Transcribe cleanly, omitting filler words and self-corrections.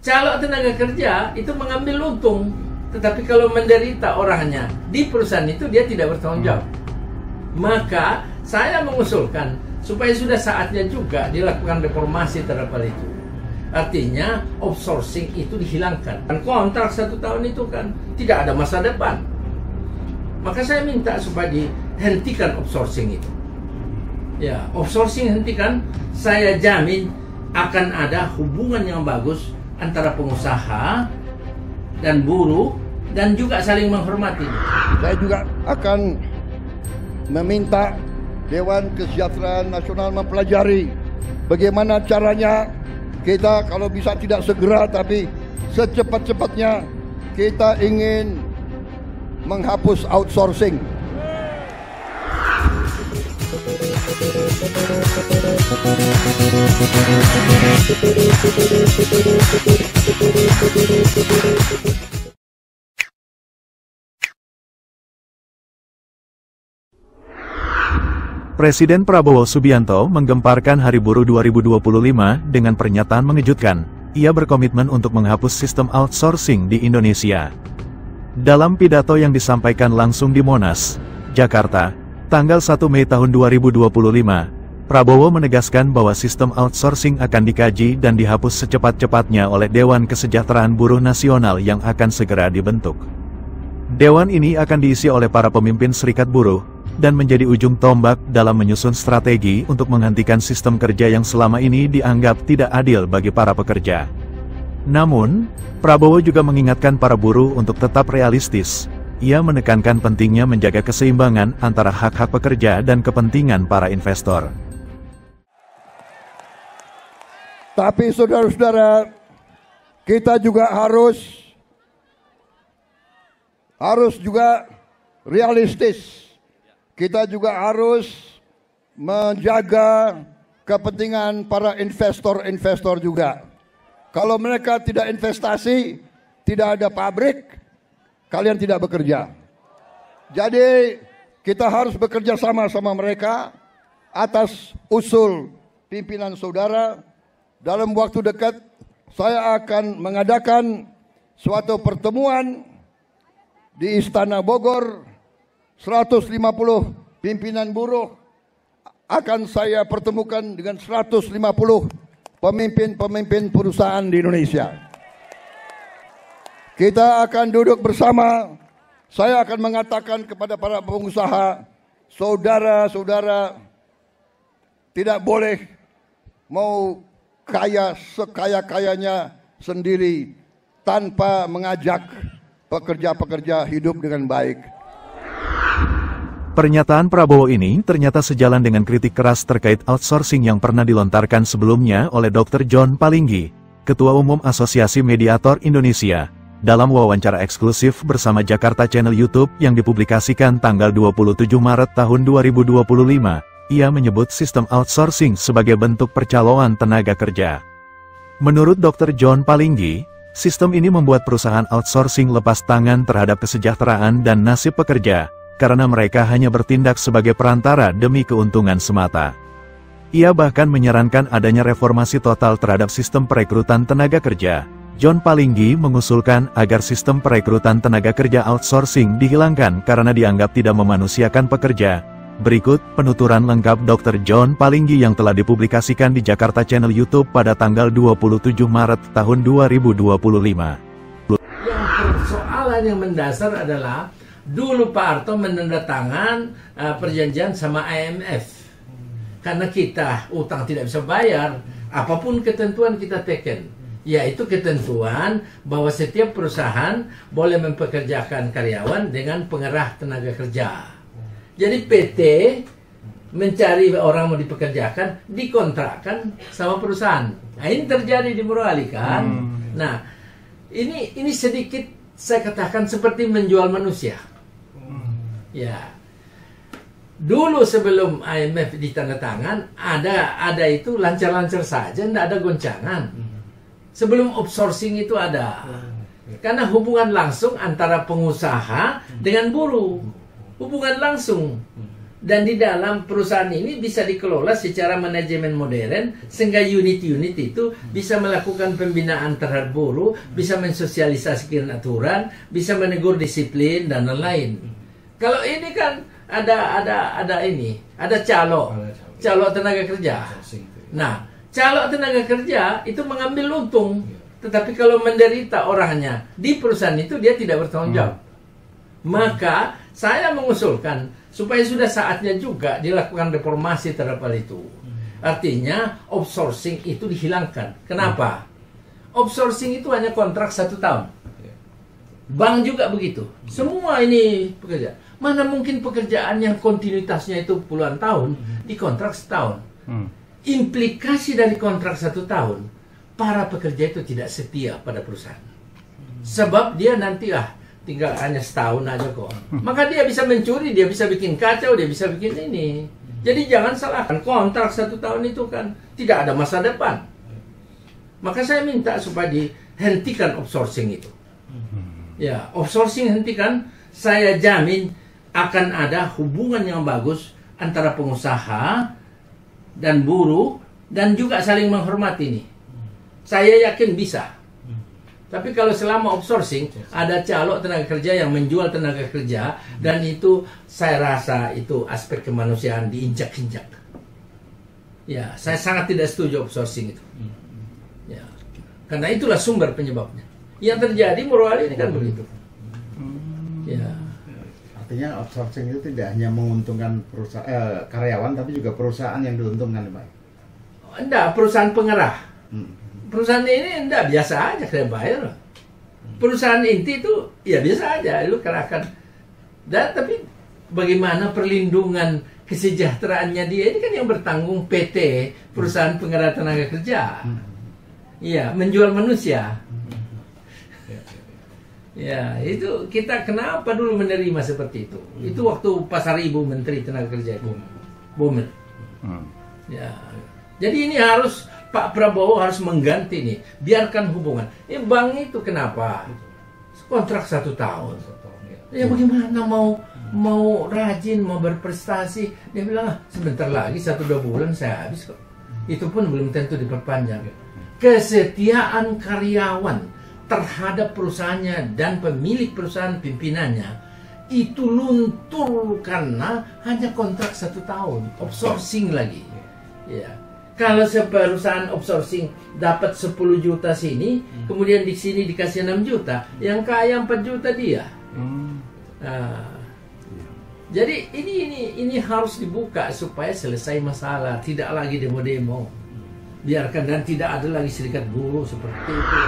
Kalau tenaga kerja itu mengambil untung, tetapi kalau menderita orangnya di perusahaan itu, dia tidak bertanggung jawab. Maka saya mengusulkan supaya sudah saatnya juga dilakukan reformasi terhadap hal itu. Artinya outsourcing itu dihilangkan. Dan kontrak 1 tahun itu kan tidak ada masa depan. Maka saya minta supaya dihentikan outsourcing itu. Ya, outsourcing hentikan, saya jamin akan ada hubungan yang bagus antara pengusaha dan buruh, dan juga saling menghormati. Saya juga akan meminta Dewan Kesejahteraan Nasional mempelajari bagaimana caranya kita, kalau bisa tidak segera tapi secepat-cepatnya, kita ingin menghapus outsourcing. Presiden Prabowo Subianto menggemparkan Hari Buruh 2025 dengan pernyataan mengejutkan. Ia berkomitmen untuk menghapus sistem outsourcing di Indonesia. Dalam pidato yang disampaikan langsung di Monas, Jakarta, tanggal 1 Mei tahun 2025, Prabowo menegaskan bahwa sistem outsourcing akan dikaji dan dihapus secepat-cepatnya oleh Dewan Kesejahteraan Buruh Nasional yang akan segera dibentuk. Dewan ini akan diisi oleh para pemimpin serikat buruh, dan menjadi ujung tombak dalam menyusun strategi untuk menghentikan sistem kerja yang selama ini dianggap tidak adil bagi para pekerja. Namun, Prabowo juga mengingatkan para buruh untuk tetap realistis. Ia menekankan pentingnya menjaga keseimbangan antara hak-hak pekerja dan kepentingan para investor. Tapi saudara-saudara, kita juga harus juga realistis. Kita juga harus menjaga kepentingan para investor juga. Kalau mereka tidak investasi, tidak ada pabrik, kalian tidak bekerja. Jadi kita harus bekerja sama mereka atas usul pimpinan saudara. Dalam waktu dekat saya akan mengadakan suatu pertemuan di Istana Bogor. 150 pimpinan buruh akan saya pertemukan dengan 150 pemimpin perusahaan di Indonesia. Kita akan duduk bersama. Saya akan mengatakan kepada para pengusaha, saudara-saudara, tidak boleh mau kaya sekaya-kayanya sendiri tanpa mengajak pekerja-pekerja hidup dengan baik. Pernyataan Prabowo ini ternyata sejalan dengan kritik keras terkait outsourcing yang pernah dilontarkan sebelumnya oleh Dr. John Palinggi, Ketua Umum Asosiasi Mediator Indonesia, dalam wawancara eksklusif bersama Jakarta Channel YouTube yang dipublikasikan tanggal 27 Maret tahun 2025. Ia menyebut sistem outsourcing sebagai bentuk percaloan tenaga kerja. Menurut Dr. John Palinggi, sistem ini membuat perusahaan outsourcing lepas tangan terhadap kesejahteraan dan nasib pekerja, karena mereka hanya bertindak sebagai perantara demi keuntungan semata. Ia bahkan menyarankan adanya reformasi total terhadap sistem perekrutan tenaga kerja. John Palinggi mengusulkan agar sistem perekrutan tenaga kerja outsourcing dihilangkan karena dianggap tidak memanusiakan pekerja. Berikut penuturan lengkap Dr. John Palinggi yang telah dipublikasikan di Jakarta Channel YouTube pada tanggal 27 Maret tahun 2025. Yang persoalan yang mendasar adalah dulu Pak Harto menandatangan perjanjian sama IMF. Karena kita utang tidak bisa bayar, apapun ketentuan kita teken. Yaitu ketentuan bahwa setiap perusahaan boleh mempekerjakan karyawan dengan pengerah tenaga kerja. Jadi PT mencari orang mau dipekerjakan, dikontrakkan sama perusahaan. Nah, ini terjadi di Morowali kan. Nah, ini sedikit saya katakan seperti menjual manusia. Ya, dulu sebelum IMF ditandatangan ada itu lancar-lancar saja, tidak ada goncangan. Sebelum outsourcing itu ada, karena hubungan langsung antara pengusaha dengan buruh, hubungan langsung. Dan di dalam perusahaan ini bisa dikelola secara manajemen modern, sehingga unit-unit itu bisa melakukan pembinaan terhadap buruh, bisa mensosialisasikan aturan, bisa menegur disiplin dan lain-lain. Kalau ini kan ada calo tenaga kerja. Nah, calo tenaga kerja itu mengambil untung, tetapi kalau menderita orangnya di perusahaan itu dia tidak bertanggung jawab. Maka saya mengusulkan supaya sudah saatnya juga dilakukan reformasi terhadap hal itu. Artinya outsourcing itu dihilangkan. Kenapa? Outsourcing itu hanya kontrak 1 tahun. Bank juga begitu. Semua ini pekerja. Mana mungkin pekerjaan yang kontinuitasnya itu puluhan tahun dikontrak setahun. Implikasi dari kontrak 1 tahun, para pekerja itu tidak setia pada perusahaan. Sebab dia nanti tinggal hanya setahun aja kok. Maka dia bisa mencuri, dia bisa bikin kacau, dia bisa bikin ini. Jadi jangan salahkan, kontrak 1 tahun itu kan tidak ada masa depan. Maka saya minta supaya dihentikan outsourcing itu. Ya, outsourcing hentikan, saya jamin akan ada hubungan yang bagus antara pengusaha dan buruh, dan juga saling menghormati nih. Saya yakin bisa. Tapi kalau selama outsourcing, ada calo tenaga kerja yang menjual tenaga kerja, dan itu saya rasa itu aspek kemanusiaan diinjak-injak. Ya, saya sangat tidak setuju outsourcing itu. Ya, karena itulah sumber penyebabnya. Yang terjadi moral ini kan begitu. Ya. Artinya outsourcing itu tidak hanya menguntungkan karyawan, tapi juga perusahaan yang diuntungkan, Pak. Enggak, perusahaan pengerah. Perusahaan ini enggak, biasa aja kalian bayar. Perusahaan inti itu ya biasa aja, lu kerahkan. Dan tapi bagaimana perlindungan kesejahteraannya dia, ini kan yang bertanggung PT, perusahaan penggerak tenaga kerja. Iya, menjual manusia. Ya, itu kita kenapa dulu menerima seperti itu? Itu waktu Pasar Ibu Menteri Tenaga Kerja itu, Bomen. Ya, jadi ini harus Pak Prabowo harus mengganti nih, biarkan hubungan. Bank itu kenapa kontrak 1 tahun? Ya bagaimana mau rajin, mau berprestasi? Dia bilang sebentar lagi 1-2 bulan saya habis kok. Itu pun belum tentu diperpanjang. Kesetiaan karyawan terhadap perusahaannya dan pemilik perusahaan pimpinannya itu luntur karena hanya kontrak 1 tahun, outsourcing lagi. Ya. Kalau perusahaan outsourcing dapat 10 juta sini, kemudian di sini dikasih 6 juta, yang kaya 4 juta dia. Nah, jadi ini harus dibuka supaya selesai masalah, tidak lagi demo-demo. Biarkan, dan tidak ada lagi serikat buruh seperti itu.